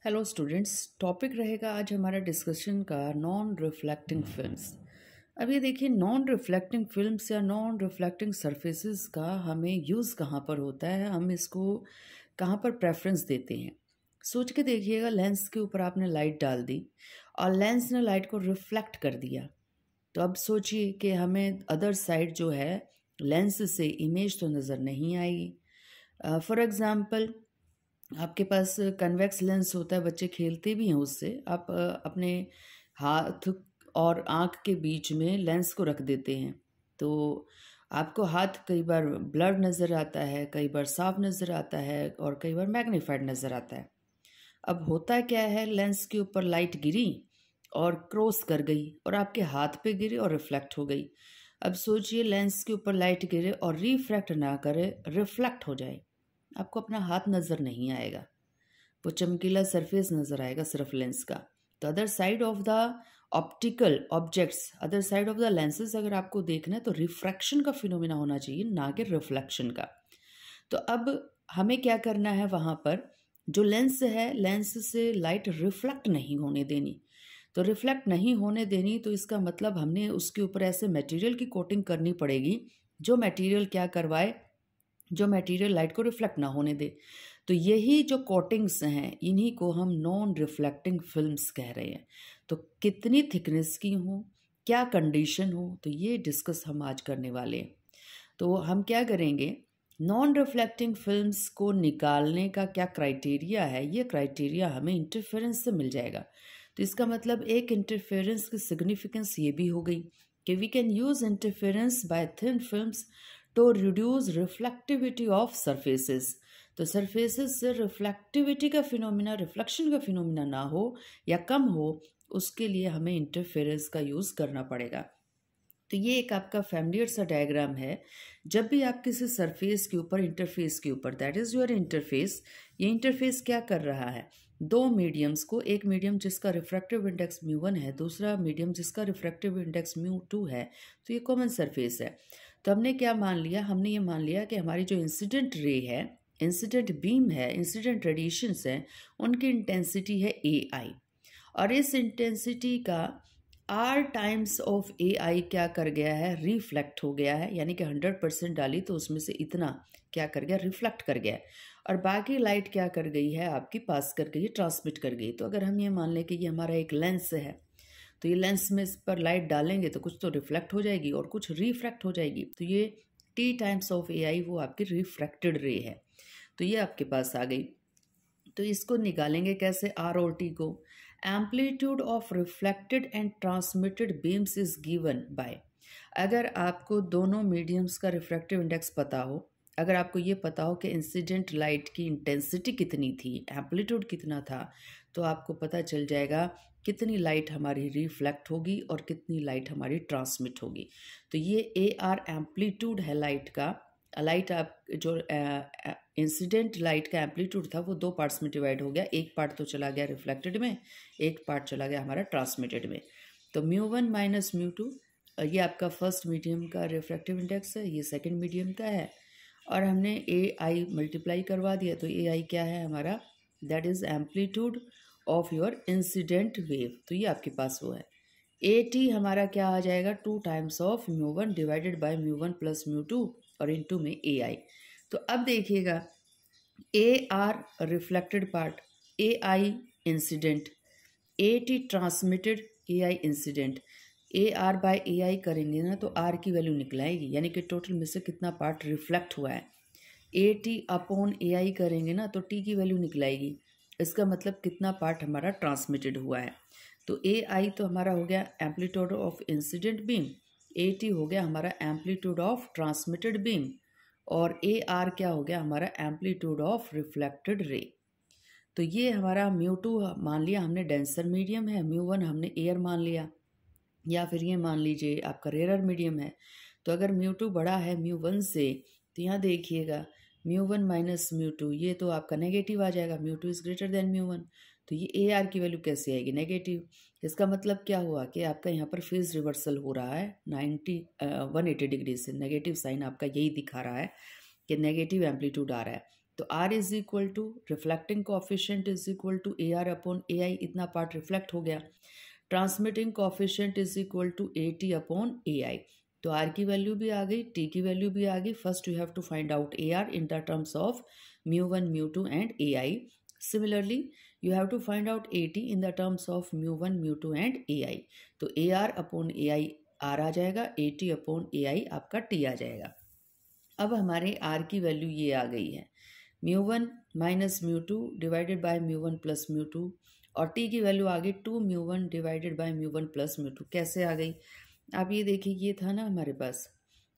Hello students, topic रहेगा आज हमारा डिस्कशन का नॉन रिफ्लेक्टिंग फिल्म्स। अब ये देखिए, नॉन रिफ्लेक्टिंग फिल्म्स या नॉन रिफ्लेक्टिंग सरफेसेस का हमें यूज़ कहाँ पर होता है, हम इसको कहाँ पर प्रेफरेंस देते हैं। सोच के देखिएगा, लेंस के ऊपर आपने लाइट डाल दी और लेंस ने लाइट को रिफ्लेक्ट कर दिया। तो अब सोचिए कि हमें अदर साइड जो है लेंस से इमेज तो नज़र नहीं आएगी। फॉर एग्ज़ाम्पल, आपके पास कन्वेक्स लेंस होता है, बच्चे खेलते भी हैं उससे। आप अपने हाथ और आँख के बीच में लेंस को रख देते हैं, तो आपको हाथ कई बार ब्लर नज़र आता है, कई बार साफ नज़र आता है और कई बार मैग्नीफाइड नज़र आता है। अब होता क्या है, लेंस के ऊपर लाइट गिरी और क्रॉस कर गई और आपके हाथ पे गिरी और रिफ्लेक्ट हो गई। अब सोचिए, लेंस के ऊपर लाइट गिरे और रिफ्रैक्ट ना करे, रिफ्लेक्ट हो जाए, आपको अपना हाथ नज़र नहीं आएगा, वो चमकीला सरफेस नज़र आएगा सिर्फ लेंस का। तो other side of the optical objects, other side of the lenses अगर आपको देखना है तो रिफ्रैक्शन का फिनोमिना होना चाहिए, ना कि रिफ्लेक्शन का। तो अब हमें क्या करना है, वहाँ पर जो लेंस है, लेंस से लाइट रिफ्लेक्ट नहीं होने देनी। तो रिफ्लेक्ट नहीं होने देनी तो इसका मतलब हमने उसके ऊपर ऐसे मटेरियल की कोटिंग करनी पड़ेगी जो मटेरियल क्या करवाए, जो मटेरियल लाइट को रिफ्लेक्ट ना होने दे। तो यही जो कोटिंग्स हैं, इन्हीं को हम नॉन रिफ्लेक्टिंग फिल्म्स कह रहे हैं। तो कितनी थिकनेस की हो, क्या कंडीशन हो, तो ये डिस्कस हम आज करने वाले हैं। तो हम क्या करेंगे, नॉन रिफ्लेक्टिंग फिल्म्स को निकालने का क्या क्राइटेरिया है, ये क्राइटेरिया हमें इंटरफेरेंस से मिल जाएगा। तो इसका मतलब एक इंटरफेरेंस की सिग्निफिकेंस ये भी हो गई कि we can use interference by thin films to reduce reflectivity of surfaces. तो सरफेसेस से रिफ्लेक्टिविटी का फिनोमिना, रिफ्लेक्शन का फिनोमिना ना हो या कम हो, उसके लिए हमें इंटरफेरेंस का यूज़ करना पड़ेगा। तो ये एक आपका फैमिलियर सा डायग्राम है। जब भी आप किसी सरफेस के ऊपर, इंटरफेस के ऊपर, दैट इज़ योर इंटरफेस, ये इंटरफेस क्या कर रहा है, दो मीडियम्स को, एक मीडियम जिसका रिफ्रैक्टिव इंडेक्स μ1 है, दूसरा मीडियम जिसका रिफ्रैक्टिव इंडेक्स μ2 है, तो ये कॉमन सरफेस है। तो हमने क्या मान लिया, हमने ये मान लिया कि हमारी जो इंसिडेंट रे है, इंसिडेंट बीम है, इंसिडेंट रेडिएशंस हैं, उनकी इंटेंसिटी है AI। और इस इंटेंसिटी का R टाइम्स ऑफ AI क्या कर गया है, रिफ्लेक्ट हो गया है। यानी कि 100% डाली तो उसमें से इतना क्या कर गया, रिफ्लेक्ट कर गया। और बाकी लाइट क्या कर गई है, आपकी पास कर गई, ट्रांसमिट कर गई। तो अगर हम ये मान लें कि ये हमारा एक लेंस है, तो ये लेंस में इस पर लाइट डालेंगे तो कुछ तो रिफ्लेक्ट हो जाएगी और कुछ रिफ्रैक्ट हो जाएगी। तो ये T टाइम्स ऑफ AI वो आपकी रिफ्रैक्टेड रे है। तो ये आपके पास आ गई। तो इसको निकालेंगे कैसे, R और T को। Amplitude of reflected and transmitted beams is given by, अगर आपको दोनों मीडियम्स का रिफ्रैक्टिव इंडेक्स पता हो, अगर आपको ये पता हो कि इंसिडेंट लाइट की इंटेंसिटी कितनी थी, एम्पलीट्यूड कितना था, तो आपको पता चल जाएगा कितनी लाइट हमारी रिफ्लेक्ट होगी और कितनी लाइट हमारी ट्रांसमिट होगी। तो ये AR एम्पलीट्यूड है लाइट का। लाइट आप जो इंसिडेंट लाइट का एम्पलीट्यूड था वो दो पार्ट्स में डिवाइड हो गया, एक पार्ट तो चला गया रिफ्लेक्टेड में, एक पार्ट चला गया हमारा ट्रांसमिटेड में। तो μ1 माइनस μ2, ये आपका फर्स्ट मीडियम का रिफ्रैक्टिव इंडेक्स है, ये सेकंड मीडियम का है, और हमने AI मल्टीप्लाई करवा दिया। तो AI क्या है हमारा, that is amplitude of your incident wave. तो ये आपके पास वो है। AT हमारा क्या आ जाएगा, 2 times of μ1 divided by μ1 plus μ2 और इनटू में AI। तो अब देखिएगा, AR reflected part, AI incident, AT transmitted, AI incident. AR by AI करेंगे ना तो R की वैल्यू निकलाएगी, यानी कि टोटल में से कितना पार्ट रिफ्लेक्ट हुआ है। AT अपॉन AI करेंगे ना तो T की वैल्यू निकलाएगी, इसका मतलब कितना पार्ट हमारा ट्रांसमिटेड हुआ है। तो AI तो हमारा हो गया amplitude of incident beam, AT हो गया हमारा एम्पलीट्यूड ऑफ ट्रांसमिटेड बीम, और AR क्या हो गया हमारा एम्पलीट्यूड ऑफ रिफ्लेक्टेड रे। तो ये हमारा μ2 मान लिया हमने डेंसर मीडियम है, μ1 हमने एयर मान लिया, या फिर ये मान लीजिए आपका रेयर मीडियम है। तो अगर μ2 बड़ा है μ1 से, तो यहाँ देखिएगा μ1 माइनस μ2, ये तो आपका नेगेटिव आ जाएगा, μ2 इज़ ग्रेटर देन μ1। तो ये AR की वैल्यू कैसे आएगी, नेगेटिव। इसका मतलब क्या हुआ कि आपका यहाँ पर फेज रिवर्सल हो रहा है 180 डिग्री से, नेगेटिव साइन आपका यही दिखा रहा है कि नेगेटिव एम्पलीट्यूड आ रहा है। तो R is equal to reflecting coefficient is equal to AR upon AI, इतना पार्ट रिफ्लेक्ट हो गया। Transmitting coefficient is equal to AT upon AI। तो R की वैल्यू भी आ गई, T की वैल्यू भी आ गई। First you have to find out AR in the terms of μ1, μ2 and AI। Similarly you have to find out AT in the terms of μ1, μ2 and AI। तो AR अपॉन AI R आ जाएगा, AT upon AI आपका T आ जाएगा। अब हमारे R की value ये आ गई है, μ1 माइनस μ2 डिवाइडेड बाय μ1 प्लस μ2, और T की वैल्यू आ गई 2μ1 डिवाइडेड बाय μ1 प्लस μ2। कैसे आ गई? आप ये देखिए, ये था ना हमारे पास,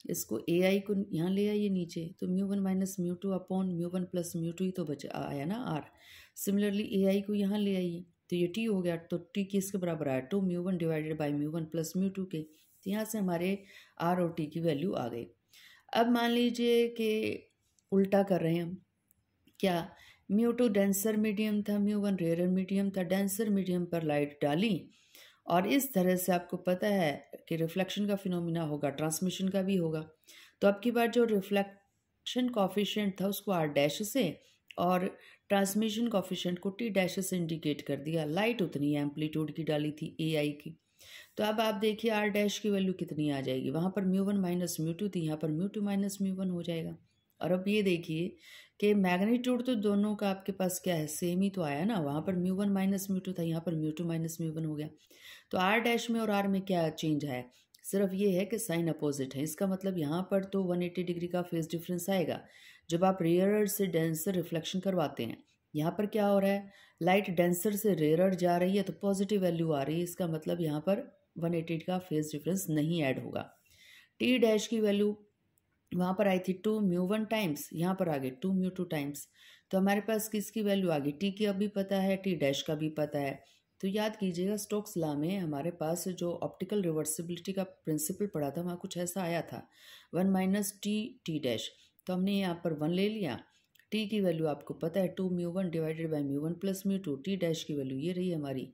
इसको AI को यहाँ ले आइए नीचे, तो μ1 माइनस μ2 अपॉन μ1 प्लस μ2 ही तो बचा आया ना R। सिमिलरली AI को यहाँ ले आइए, तो ये T हो गया। तो T किसके बराबर आया? 2μ1 डिवाइडेड बाई μ1 प्लस μ2 के। तो यहाँ से हमारे R और T की वैल्यू आ गई। अब मान लीजिए कि उल्टा कर रहे हैं हम, क्या μ2 डेंसर मीडियम था, μ1 रेयर मीडियम था। डेंसर मीडियम पर लाइट डाली और इस तरह से आपको पता है कि रिफ्लेक्शन का फिनोमिना होगा, ट्रांसमिशन का भी होगा। तो अब की बार जो रिफ्लेक्शन कॉफिशिएंट था उसको R डैश से और ट्रांसमिशन कॉफिशिएंट को T डैश से इंडिकेट कर दिया। लाइट उतनी एम्पलीट्यूड की डाली थी AI की। तो अब आप देखिए R डैश की वैल्यू कितनी आ जाएगी, वहाँ पर μ1 माइनस μ2 थी, यहाँ पर μ2 माइनस μ1 हो जाएगा। और अब ये देखिए कि मैग्नीट्यूड तो दोनों का आपके पास क्या है, सेम ही तो आया ना। वहाँ पर μ1 माइनस μ2 था, यहाँ पर μ2 माइनस μ1 हो गया। तो R डैश में और R में क्या चेंज है? सिर्फ ये है कि साइन अपोजिट है। इसका मतलब यहाँ पर तो 180 डिग्री का फेज डिफरेंस आएगा जब आप रेयरर से डेंसर रिफ्लेक्शन करवाते हैं। यहाँ पर क्या हो रहा है, लाइट डेंसर से रेयरर जा रही है तो पॉजिटिव वैल्यू आ रही है। इसका मतलब यहाँ पर 180 का फेज डिफरेंस नहीं ऐड होगा। T डैश की वैल्यू वहाँ पर आई थी 2μ1 टाइम्स, यहाँ पर आ गई 2μ2 टाइम्स। तो हमारे पास किसकी वैल्यू आ गई? T की अभी पता है, T डैश का भी पता है। तो याद कीजिएगा, स्टोक्स लॉ में हमारे पास जो ऑप्टिकल रिवर्सिबिलिटी का प्रिंसिपल पढ़ा था वहाँ कुछ ऐसा आया था, 1 माइनस T डैश। तो हमने यहाँ पर 1 ले लिया। T की वैल्यू आपको पता है 2μ1 divided by μ1 plus μ2। T dash की वैल्यू ये रही हमारी।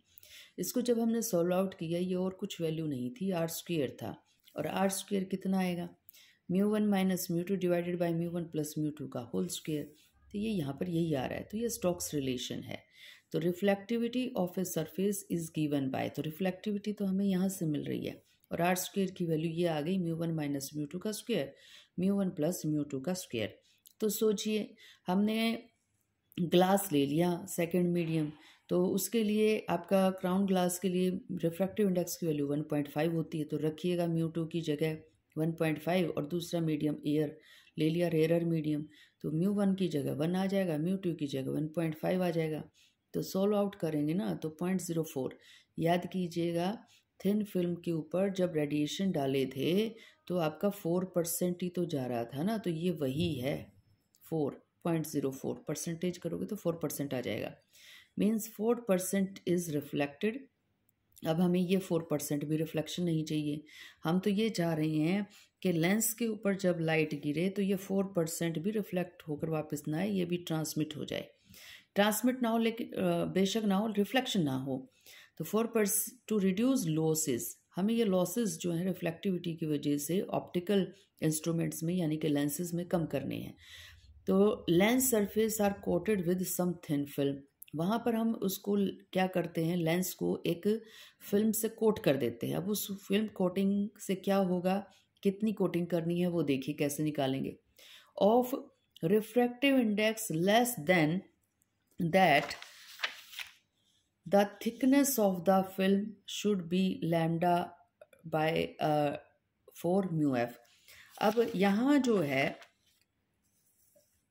इसको जब हमने सॉल्व आउट किया, ये और कुछ वैल्यू नहीं थी, R स्क्वेयर था। और R स्क्वेयर कितना आएगा? μ1 माइनस μ2 डिवाइडेड बाई μ1 प्लस μ2 का होल स्क्वेयर। तो ये यहाँ पर यही आ रहा है। तो ये स्टोक्स रिलेशन है। तो reflectivity of a surface is given by, तो रिफ्लेक्टिविटी तो हमें यहाँ से मिल रही है और R स्क्वेयर की वैल्यू ये आ गई μ1 माइनस μ2 का स्क्वेयर, μ1 प्लस μ2 का स्क्वेयर। तो सोचिए, हमने ग्लास ले लिया सेकंड मीडियम, तो उसके लिए आपका क्राउन ग्लास के लिए रिफ्रैक्टिव इंडेक्स की वैल्यू 1.5 होती है। तो रखिएगा μ2 की जगह 1.5 और दूसरा मीडियम एयर ले लिया, रेयर मीडियम, तो μ1 की जगह 1 आ जाएगा, μ2 की जगह 1.5 आ जाएगा। तो सोल्व आउट करेंगे ना तो 0.04। याद कीजिएगा, थिन फिल्म के ऊपर जब रेडिएशन डाले थे तो आपका 4% ही तो जा रहा था ना, तो ये वही है 4.04। परसेंटेज करोगे तो 4% आ जाएगा, मीन्स 4% इज़ रिफ्लेक्टेड। अब हमें ये 4% भी रिफ्लेक्शन नहीं चाहिए, हम तो ये चाह रहे हैं कि लेंस के ऊपर जब लाइट गिरे तो ये 4% भी रिफ्लेक्ट होकर वापस ना आए, ये भी ट्रांसमिट हो जाए। ट्रांसमिट ना हो लेकिन बेशक ना हो, रिफ्लेक्शन ना हो। तो 4% टू रिड्यूस लॉसेस, हमें ये लॉसेस जो है रिफ्लेक्टिविटी की वजह से ऑप्टिकल इंस्ट्रूमेंट्स में यानी कि लेंसेज में कम करने हैं। तो lens surface are coated with some thin film, वहाँ पर हम उसको क्या करते हैं, लेंस को एक फिल्म से कोट कर देते हैं। अब उस फिल्म कोटिंग से क्या होगा, कितनी कोटिंग करनी है वो देखिए कैसे निकालेंगे। Of refractive index less than that the thickness of the film should be lambda by 4 μf। अब यहाँ जो है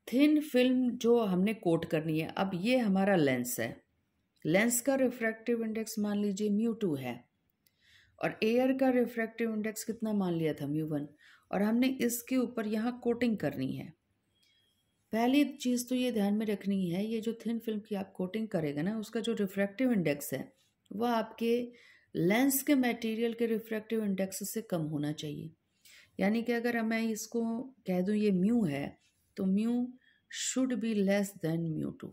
थिन फिल्म जो हमने कोट करनी है, अब ये हमारा लेंस है, लेंस का रिफ्रैक्टिव इंडेक्स मान लीजिए μ2 है और एयर का रिफ्रैक्टिव इंडेक्स कितना मान लिया था μ1, और हमने इसके ऊपर यहाँ कोटिंग करनी है। पहली चीज़ तो ये ध्यान में रखनी है, ये जो थिन फिल्म की आप कोटिंग करेगा ना, उसका जो रिफ्रैक्टिव इंडेक्स है वह आपके लेंस के मटेरियल के रिफ्रैक्टिव इंडेक्स से कम होना चाहिए। यानी कि अगर मैं इसको कह दूँ ये म्यू है तो mu should be less than μ2,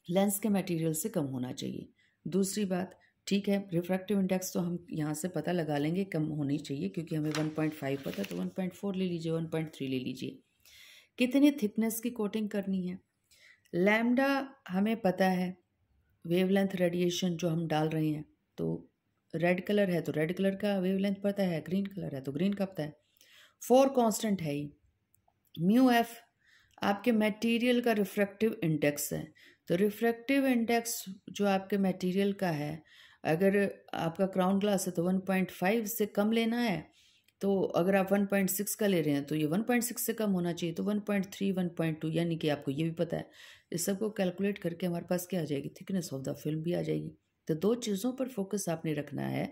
lens के मटेरियल से कम होना चाहिए। दूसरी बात, ठीक है, रिफ्रैक्टिव इंडेक्स तो हम यहाँ से पता लगा लेंगे, कम होनी चाहिए क्योंकि हमें 1.5 पता है, तो 1.4 ले लीजिए, 1.3 ले लीजिए। कितनी थिकनेस की कोटिंग करनी है। लैम्डा हमें पता है, वेवलेंथ रेडिएशन जो हम डाल रहे हैं, तो रेड कलर है तो रेड कलर का वेवलेंथ पता है, ग्रीन कलर है तो ग्रीन का पता है। 4 कांस्टेंट है ही। म्यू एफ आपके मटेरियल का रिफ्रैक्टिव इंडेक्स है। तो रिफ्रैक्टिव इंडेक्स जो आपके मटेरियल का है, अगर आपका क्राउन ग्लास है तो 1.5 से कम लेना है, तो अगर आप 1.6 का ले रहे हैं तो ये 1.6 से कम होना चाहिए, तो 1.3 1.2, यानी कि आपको ये भी पता है। इस सबको कैलकुलेट करके हमारे पास क्या आ जाएगी, थिकनेस ऑफ द फिल्म भी आ जाएगी। तो 2 चीज़ों पर फोकस आपने रखना है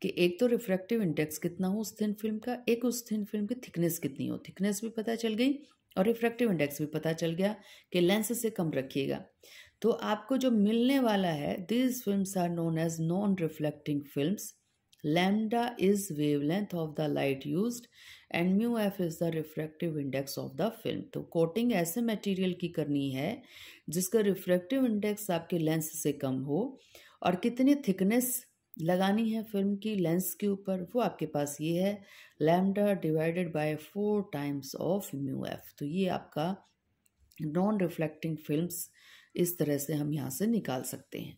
कि एक तो रिफ्रैक्टिव इंडेक्स कितना हो उस थिन फिल्म का, एक उस थिन फिल्म की थिकनेस कितनी हो। थिकनेस भी पता चल गई और रिफ्रैक्टिव इंडेक्स भी पता चल गया कि लेंस से कम रखिएगा। तो आपको जो मिलने वाला है, these films are known as non reflecting films. lambda is wavelength of the light used and mu f is the refractive index of the film। तो कोटिंग ऐसे मटेरियल की करनी है जिसका रिफ्रैक्टिव इंडेक्स आपके लेंस से कम हो, और कितनी थिकनेस लगानी है फिल्म की लेंस के ऊपर, वो आपके पास ये है, lambda divided by 4 times of mu F. तो ये आपका नॉन रिफ्लेक्टिंग फिल्म्स इस तरह से हम यहाँ से निकाल सकते हैं।